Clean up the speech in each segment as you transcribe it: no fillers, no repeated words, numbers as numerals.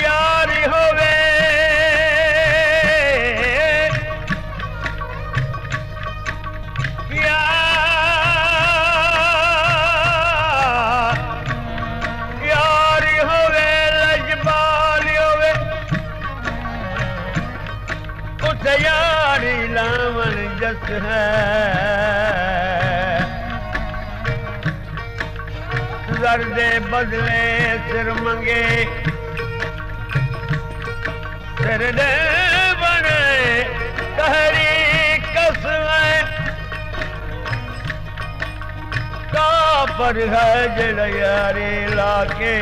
यारी होवे यारी होवे लजपाली होवे उस यारी लावन जस है दे बदले सिर मंगे सिर दे बने कहरी कसमें कापर है जड़ यारी लाके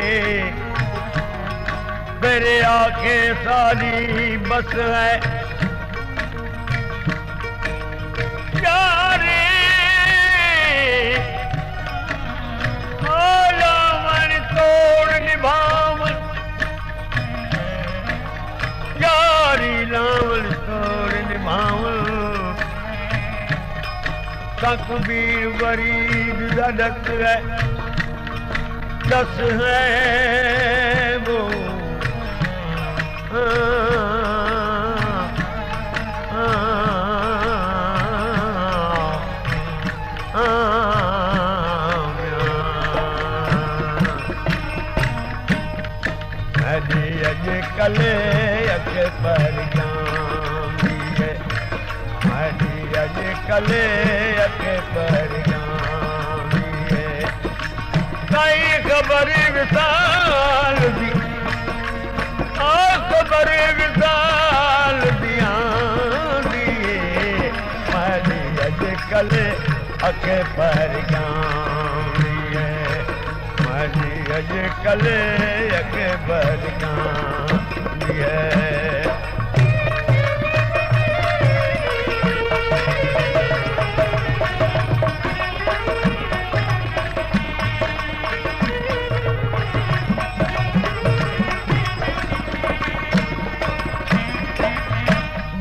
मेरे आके सारी बस है यारी निभावन यारी लावन तोड़ निभावन कबीर गरीब धड़क है दस है वो कले अके पर गांधी है हरी अज कले अके पर गांधी है कई खबर विशाल दी खबर विशाल दिया दिए हरी अज कले अके पर गांधी है हरी अज कले अके पर गांधी है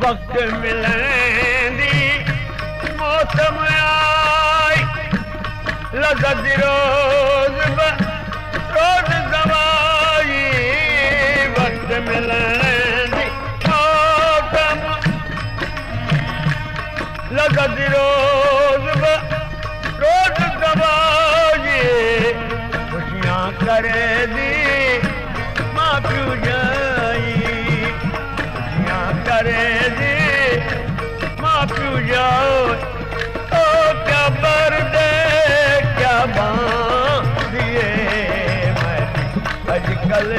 वक्त मिलंदी मौसम आई लज़त रोज़ रोज़ ज़वाई वक्त मिलंदी मौसम लज़त रोज़ रोज़ ज़वाई खुशियां करे दी मां पियो जाई खुशियां करे दी मां पियो जाओ ओ क्या बर्दे क्या बांधिए मैं अजकल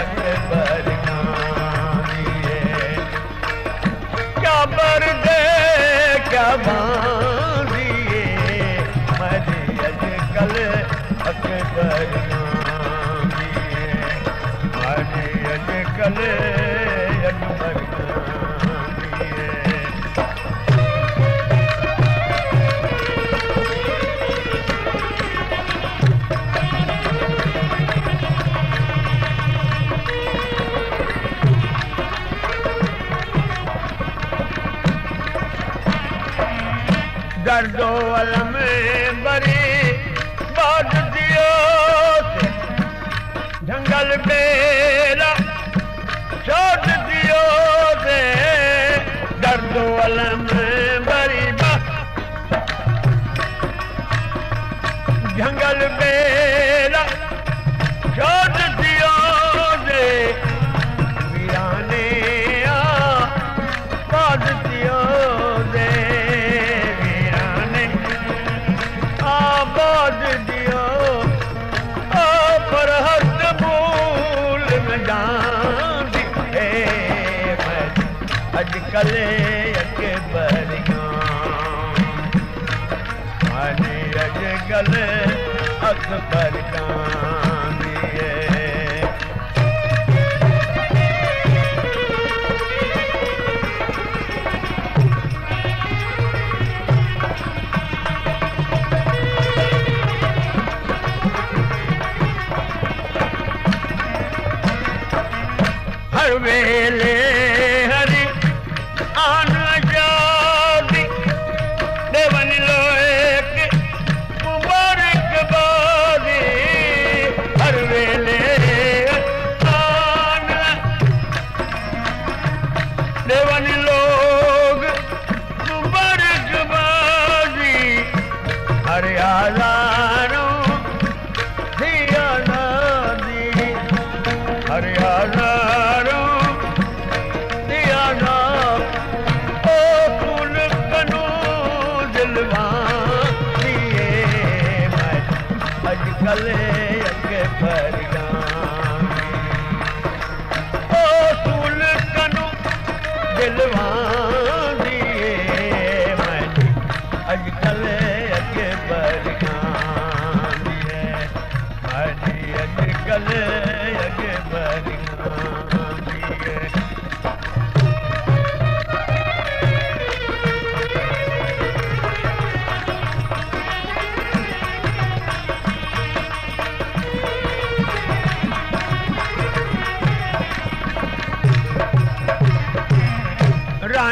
अकबर गांधिए क्या बर्दे क्या बांधिए मैं अजकल अकबर गांधिए मैं अजकल अकबर दर्दो अलम बरी बात दियो से जंगल बेरा छोड़ दियो से दर्दो अलम बरी बात जंगल बेरा छोड़ दियो से वीराने बात दियो से आबाद दियो ओ पर हद भूल न जांदी मैं अजकल अकबर गांधी अजकल अकबर गांधी हर वेले हरी आन जाती देवन लोए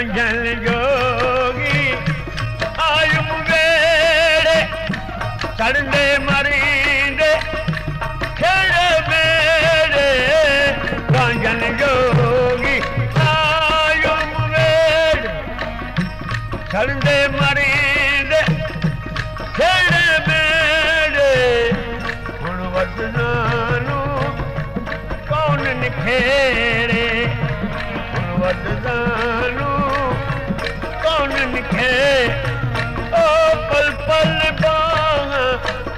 कांजन जोगी आयुम वेड़े चढ़ंदे मरींदे खेड़े मेरे कांजन जोगी आयुम वेड़े चढ़ंदे मरींदे खेड़े मेरे हुण वदनानू कौन निखेड़े वदनानू कौन निखे ओ पल पल बाह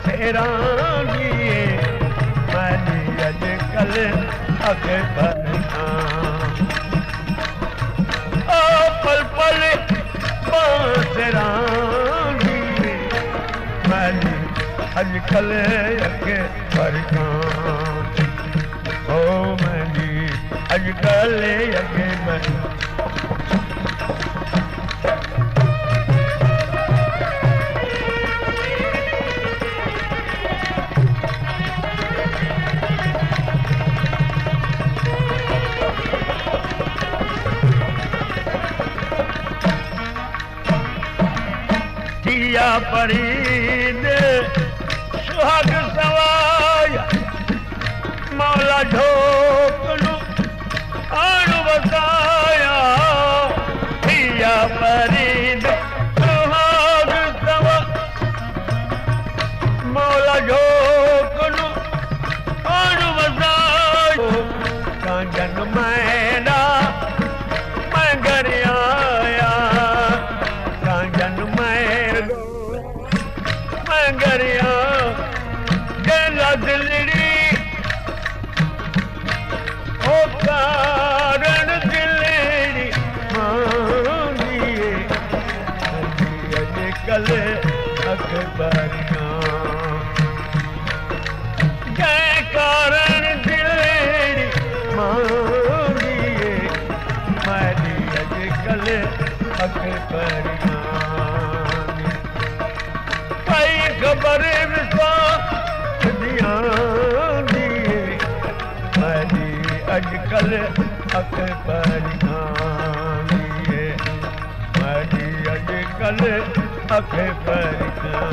सेरांगी मैंने अजकल अगे बढ़ना ओ पल पल बाह सेरांगी मैंने अजकल अगे बढ़ना ओ मैंने अजकल अगे बढ़ना दिया परीद सुहाग सवाया मौला ढोकलू आणु वसाया दिया परीद सुहाग सवा मौला ढोकलू आणु वसाया कांजन मैना मैं घर आया कांजन गरिया गेला दिलड़ी ओ कारण दिलड़ी मांगिए अजकल अखबारियां के कारण दिलड़ी मांगिए मेरी अजकल अखबारियां खबर विश्वास दिया दिए मेरी अजकल अखबारियां दिए मेरी अजकल अखबारियां